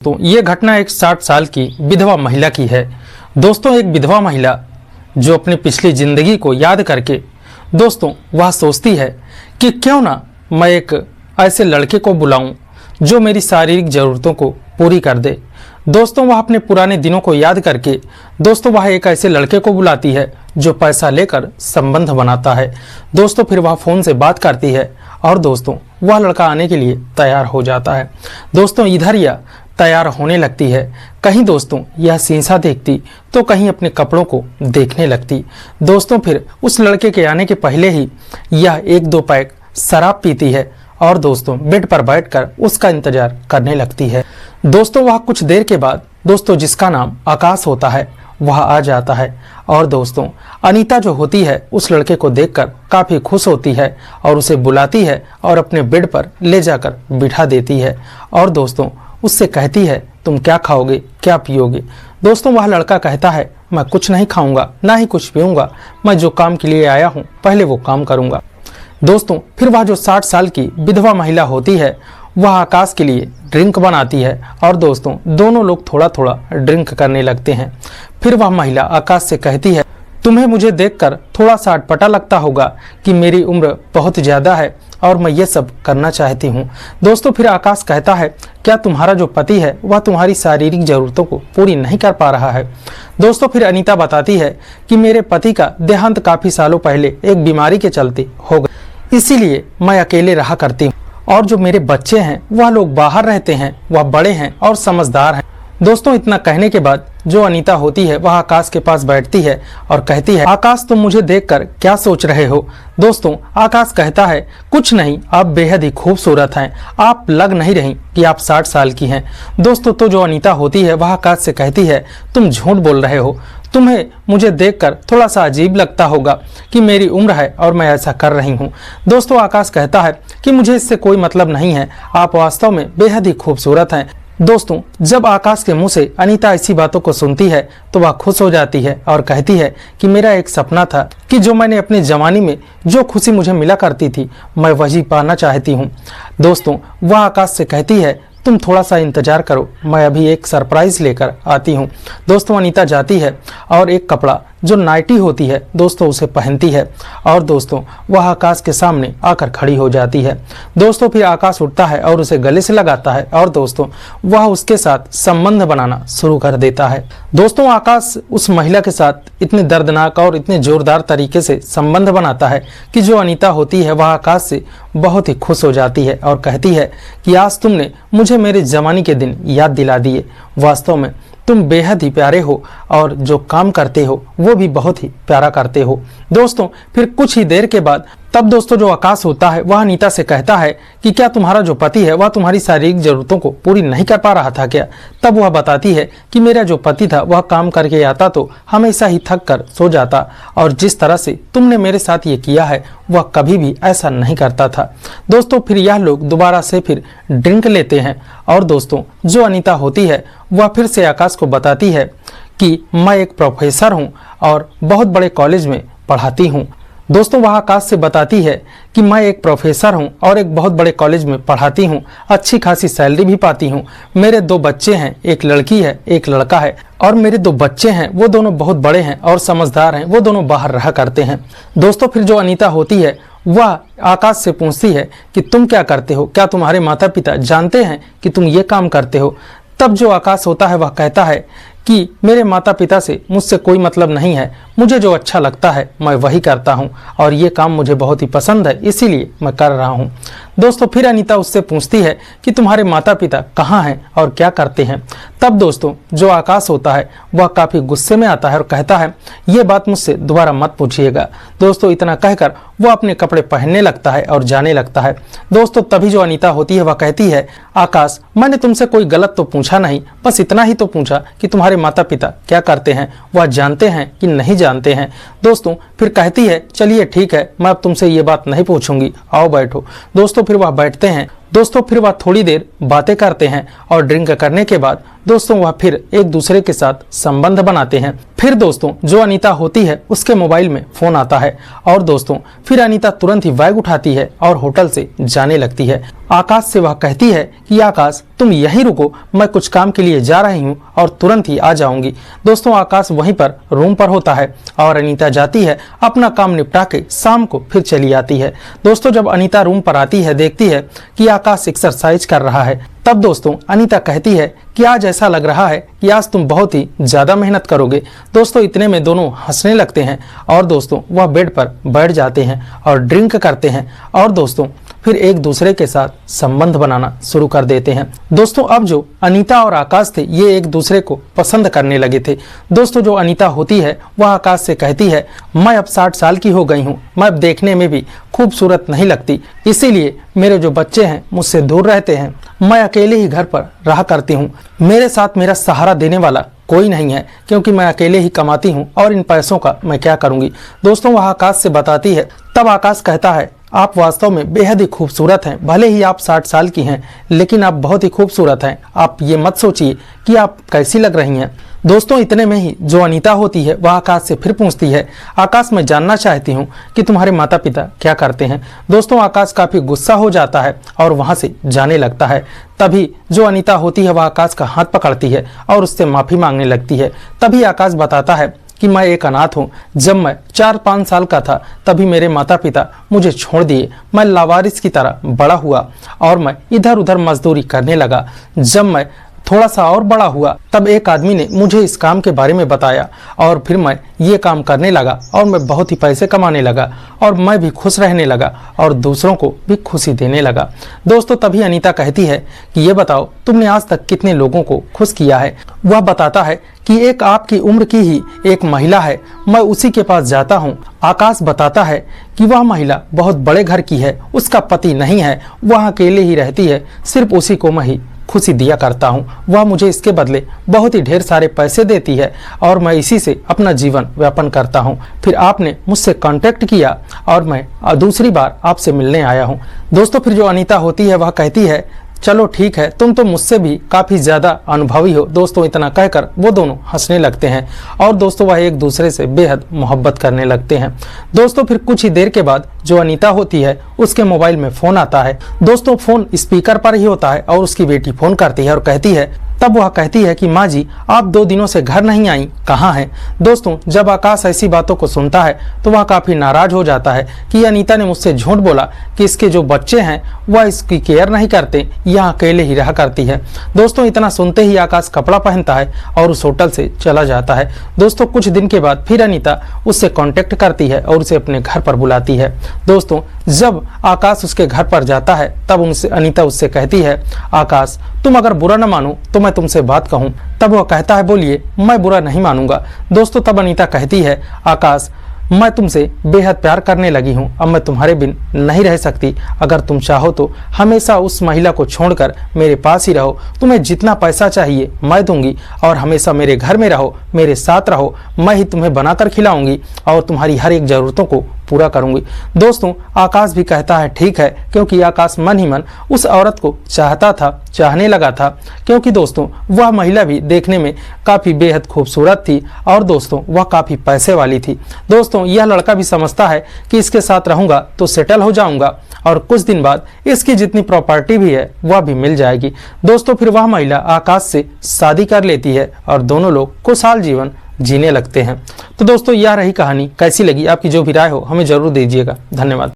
तो ये घटना एक 60 साल की विधवा महिला की है। दोस्तों, एक विधवा महिला जो अपनी पिछली जिंदगी को याद करके दोस्तों वह सोचती है कि क्यों ना मैं एक ऐसे लड़के को बुलाऊं जो मेरी शारीरिक ज़रूरतों को पूरी कर दे। दोस्तों, वह अपने पुराने दिनों को याद करके दोस्तों वह एक ऐसे लड़के को बुलाती है जो पैसा लेकर संबंध बनाता है। दोस्तों, फिर वह फ़ोन से बात करती है और दोस्तों वह लड़का आने के लिए तैयार हो जाता है। दोस्तों, इधर यह तैयार होने लगती है। कहीं दोस्तों यह शीशा देखती तो कहीं अपने कपड़ों को देखने लगती। दोस्तों, फिर उस लड़के के आने के पहले ही यह 1-2 पैक शराब पीती है और दोस्तों बेड पर बैठकर उसका इंतजार करने लगती है। दोस्तों, वह कुछ देर के बाद दोस्तों जिसका नाम आकाश होता है वह आ जाता है और दोस्तों अनीता जो होती है उस लड़के को देखकर काफ़ी खुश होती है और उसे बुलाती है और अपने बेड पर ले जाकर बिठा देती है और दोस्तों उससे कहती है, तुम क्या खाओगे, क्या पियोगे। दोस्तों, वह लड़का कहता है, मैं कुछ नहीं खाऊंगा, ना ही कुछ पीऊंगा, मैं जो काम के लिए आया हूँ पहले वो काम करूंगा। दोस्तों, फिर वह जो 60 साल की विधवा महिला होती है वह आकाश के लिए ड्रिंक बनाती है और दोस्तों दोनों लोग थोड़ा थोड़ा ड्रिंक करने लगते हैं। फिर वह महिला आकाश से कहती है, तुम्हें मुझे देखकर थोड़ा सा अटपटा लगता होगा कि मेरी उम्र बहुत ज़्यादा है और मैं ये सब करना चाहती हूँ। दोस्तों, फिर आकाश कहता है, क्या तुम्हारा जो पति है वह तुम्हारी शारीरिक ज़रूरतों को पूरी नहीं कर पा रहा है। दोस्तों, फिर अनीता बताती है कि मेरे पति का देहांत काफ़ी सालों पहले एक बीमारी के चलते हो गया, इसीलिए मैं अकेले रहा करती हूँ और जो मेरे बच्चे हैं वह लोग बाहर रहते हैं, वह बड़े हैं और समझदार हैं। दोस्तों, इतना कहने के बाद जो अनीता होती है वह आकाश के पास बैठती है और कहती है, आकाश तुम मुझे देखकर क्या सोच रहे हो। दोस्तों, आकाश कहता है, कुछ नहीं, आप बेहद ही खूबसूरत हैं, आप लग नहीं रही कि आप 60 साल की हैं। दोस्तों, तो जो अनीता होती है वह आकाश से कहती है, तुम झूठ बोल रहे हो, तुम्हें मुझे देखकर थोड़ा सा अजीब लगता होगा कि मेरी उम्र है और मैं ऐसा कर रही हूँ। दोस्तों, आकाश कहता है कि मुझे इससे कोई मतलब नहीं है, आप वास्तव में बेहद ही खूबसूरत हैं। दोस्तों, जब आकाश के मुंह से अनीता ऐसी बातों को सुनती है तो वह खुश हो जाती है और कहती है कि मेरा एक सपना था कि जो मैंने अपने जवानी में जो खुशी मुझे मिला करती थी मैं वही पाना चाहती हूँ। दोस्तों, वह आकाश से कहती है, तुम थोड़ा सा इंतजार करो, मैं अभी एक सरप्राइज लेकर आती हूँ। दोस्तों, अनीता जाती है और एक कपड़ा जो नाइटी होती है दोस्तों उसे पहनती है और दोस्तों वह आकाश के सामने आकर खड़ी हो जाती है। दोस्तों, फिर आकाश उठता है और उसे गले से लगाता है और दोस्तों वह उसके साथ संबंध बनाना शुरू कर देता है। दोस्तों, आकाश उस महिला के साथ इतने दर्दनाक और इतने जोरदार तरीके से संबंध बनाता है कि जो अनीता होती है वह आकाश से बहुत ही खुश हो जाती है और कहती है कि आज तुमने मुझे मेरे जवानी के दिन याद दिला दिए। वास्तव में तुम बेहद ही प्यारे हो और जो काम करते हो वो भी बहुत ही प्यारा करते हो। दोस्तों, फिर कुछ ही देर के बाद तब दोस्तों जो आकाश होता है वह अनीता से कहता है कि क्या तुम्हारा जो पति है वह तुम्हारी शारीरिक जरूरतों को पूरी नहीं कर पा रहा था क्या। तब वह बताती है कि मेरा जो पति था वह काम करके आता तो हमेशा ही थक कर सो जाता और जिस तरह से तुमने मेरे साथ ये किया है वह कभी भी ऐसा नहीं करता था। दोस्तों, फिर यह लोग दोबारा से फिर ड्रिंक लेते हैं और दोस्तों जो अनीता होती है वह फिर से आकाश को बताती है कि मैं एक प्रोफेसर हूँ और बहुत बड़े कॉलेज में पढ़ाती हूँ। दोस्तों, वह आकाश से बताती है कि मैं एक प्रोफेसर हूं और एक बहुत बड़े कॉलेज में पढ़ाती हूं, अच्छी खासी सैलरी भी पाती हूं, मेरे 2 बच्चे हैं, एक लड़की है एक लड़का है और मेरे 2 बच्चे हैं वो दोनों बहुत बड़े हैं और समझदार हैं, वो दोनों बाहर रहा करते हैं। दोस्तों, फिर जो अनीता होती है वह आकाश से पूछती है कि तुम क्या करते हो, क्या तुम्हारे माता पिता जानते हैं कि तुम ये काम करते हो। तब जो आकाश होता है वह कहता है कि मेरे माता पिता से मुझसे कोई मतलब नहीं है, मुझे जो अच्छा लगता है मैं वही करता हूं और ये काम मुझे बहुत ही पसंद है इसीलिए मैं कर रहा हूं। दोस्तों, फिर अनीता उससे पूछती है कि तुम्हारे माता पिता कहाँ हैं और क्या करते हैं। तब दोस्तों जो आकाश होता है वह काफ़ी गुस्से में आता है और कहता है, ये बात मुझसे दोबारा मत पूछिएगा। दोस्तों, इतना कहकर वह अपने कपड़े पहनने लगता है और जाने लगता है। दोस्तों, तभी जो अनीता होती है वह कहती है, आकाश मैंने तुमसे कोई गलत तो पूछा नहीं, बस इतना ही तो पूछा कि तुम्हारे माता पिता क्या करते हैं, वह जानते हैं कि नहीं जानते हैं। दोस्तों, फिर कहती है, चलिए ठीक है, मैं अब तुमसे ये बात नहीं पूछूंगी, आओ बैठो। दोस्तों, फिर वह बैठते हैं। दोस्तों, फिर वह थोड़ी देर बातें करते हैं और ड्रिंक करने के बाद दोस्तों वह फिर एक दूसरे के साथ संबंध बनाते हैं। फिर दोस्तों जो अनीता होती है उसके मोबाइल में फोन आता है और दोस्तों फिर अनीता तुरंत ही बैग उठाती है और होटल से जाने लगती है। आकाश से वह कहती है कि आकाश तुम यहीं रुको, मैं कुछ काम के लिए जा रही हूँ और तुरंत ही आ जाऊंगी। दोस्तों आकाश वहीं पर रूम पर होता है और अनीता जाती है अपना काम निपटा के शाम को फिर चली आती है। दोस्तों जब अनीता रूम पर आती है देखती है कि आकाश एक्सरसाइज कर रहा है, तब दोस्तों अनीता कहती है कि आज ऐसा लग रहा है कि आज तुम बहुत ही ज्यादा मेहनत करोगे। दोस्तों इतने में दोनों हंसने लगते हैं और दोस्तों वह बेड पर बैठ जाते हैं और ड्रिंक करते हैं और दोस्तों फिर एक दूसरे के साथ संबंध बनाना शुरू कर देते हैं। दोस्तों अब जो अनीता और आकाश थे ये एक दूसरे को पसंद करने लगे थे। दोस्तों जो अनीता होती है वह आकाश से कहती है मैं अब 60 साल की हो गई हूँ, मैं अब देखने में भी खूबसूरत नहीं लगती, इसीलिए मेरे जो बच्चे हैं मुझसे दूर रहते हैं, मैं अकेले ही घर पर रहा करती हूँ, मेरे साथ मेरा सहारा देने वाला कोई नहीं है क्योंकि मैं अकेले ही कमाती हूँ और इन पैसों का मैं क्या करूँगी। दोस्तों वह आकाश से बताती है, तब आकाश कहता है आप वास्तव में बेहद ही खूबसूरत हैं, भले ही आप 60 साल की हैं लेकिन आप बहुत ही खूबसूरत हैं, आप ये मत सोचिए कि आप कैसी लग रही हैं। दोस्तों इतने में ही जो अनीता होती है वह आकाश से फिर पूछती है आकाश मैं जानना चाहती हूँ कि तुम्हारे माता पिता क्या करते हैं। दोस्तों आकाश काफी गुस्सा हो जाता है और वहां से जाने लगता है। तभी जो अनीता होती है वह आकाश का हाथ पकड़ती है और उससे माफी मांगने लगती है। तभी आकाश बताता है कि मैं एक अनाथ हूँ, जब मैं 4-5 साल का था तभी मेरे माता पिता मुझे छोड़ दिए, मैं लावारिस की तरह बड़ा हुआ और मैं इधर उधर मजदूरी करने लगा। जब मैं थोड़ा सा और बड़ा हुआ तब एक आदमी ने मुझे इस काम के बारे में बताया और फिर मैं ये काम करने लगा और मैं बहुत ही पैसे कमाने लगा और मैं भी खुश रहने लगा और दूसरों को भी खुशी देने लगा। दोस्तों तभी अनीता कहती है कि ये बताओ तुमने आज तक कितने लोगों को खुश किया है। वह बताता है कि एक आपकी उम्र की ही एक महिला है, मैं उसी के पास जाता हूँ। आकाश बताता है कि वह महिला बहुत बड़े घर की है, उसका पति नहीं है, वह अकेले ही रहती है, सिर्फ उसी को मैं ही खुशी दिया करता हूँ, वह मुझे इसके बदले बहुत ही ढेर सारे पैसे देती है और मैं इसी से अपना जीवन व्यापन करता हूँ। फिर आपने मुझसे कांटेक्ट किया और मैं दूसरी बार आपसे मिलने आया हूँ। दोस्तों फिर जो अनीता होती है वह कहती है चलो ठीक है, तुम तो मुझसे भी काफी ज्यादा अनुभवी हो। दोस्तों इतना कहकर वो दोनों हंसने लगते हैं और दोस्तों वह एक दूसरे से बेहद मोहब्बत करने लगते हैं। दोस्तों फिर कुछ ही देर के बाद जो अनीता होती है उसके मोबाइल में फोन आता है। दोस्तों फोन स्पीकर पर ही होता है और उसकी बेटी फोन करती है और कहती है, तब वह कहती है कि माँ जी आप 2 दिनों से घर नहीं आई, कहाँ हैं? दोस्तों जब आकाश ऐसी बातों को सुनता है तो वह काफी नाराज हो जाता है कि अनीता ने मुझसे झूठ बोला कि इसके जो बच्चे हैं वह इसकी केयर नहीं करते, यह अकेले ही रहा करती है। दोस्तों इतना सुनते ही आकाश कपड़ा पहनता है और उस होटल से चला जाता है। दोस्तों कुछ दिन के बाद फिर अनीता उससे कांटेक्ट करती है और उसे अपने घर पर बुलाती है। दोस्तों जब आकाश उसके घर पर जाता है तब उनसे अनीता उससे कहती है आकाश तुम अगर बुरा न मानो तो मैं तुमसे बात कहूँ। तब वह कहता है बोलिए, मैं बुरा नहीं मानूंगा। दोस्तों तब अनीता कहती है आकाश मैं तुमसे बेहद प्यार करने लगी हूँ, अब मैं तुम्हारे बिन नहीं रह सकती, अगर तुम चाहो तो हमेशा उस महिला को छोड़कर मेरे पास ही रहो, तुम्हें जितना पैसा चाहिए मैं दूंगी और हमेशा मेरे घर में रहो, मेरे साथ रहो, मैं ही तुम्हें बनाकर खिलाऊंगी और तुम्हारी हर एक जरूरतों को पूरा करूंगी। दोस्तों आकाश भी कहता है ठीक है, क्योंकि आकाश मन ही मन उस औरत को चाहता था, चाहने लगा था, क्योंकि दोस्तों वह महिला भी देखने में काफी बेहद खूबसूरत थी और दोस्तों वह काफी पैसे वाली थी। दोस्तों यह लड़का भी समझता है कि इसके साथ रहूंगा तो सेटल हो जाऊंगा और कुछ दिन बाद इसकी जितनी प्रॉपर्टी भी है वह भी मिल जाएगी। दोस्तों फिर वह महिला आकाश से शादी कर लेती है और दोनों लोग खुशहाल जीवन जीने लगते हैं। तो दोस्तों यह रही कहानी, कैसी लगी? आपकी जो भी राय हो हमें जरूर दीजिएगा। धन्यवाद।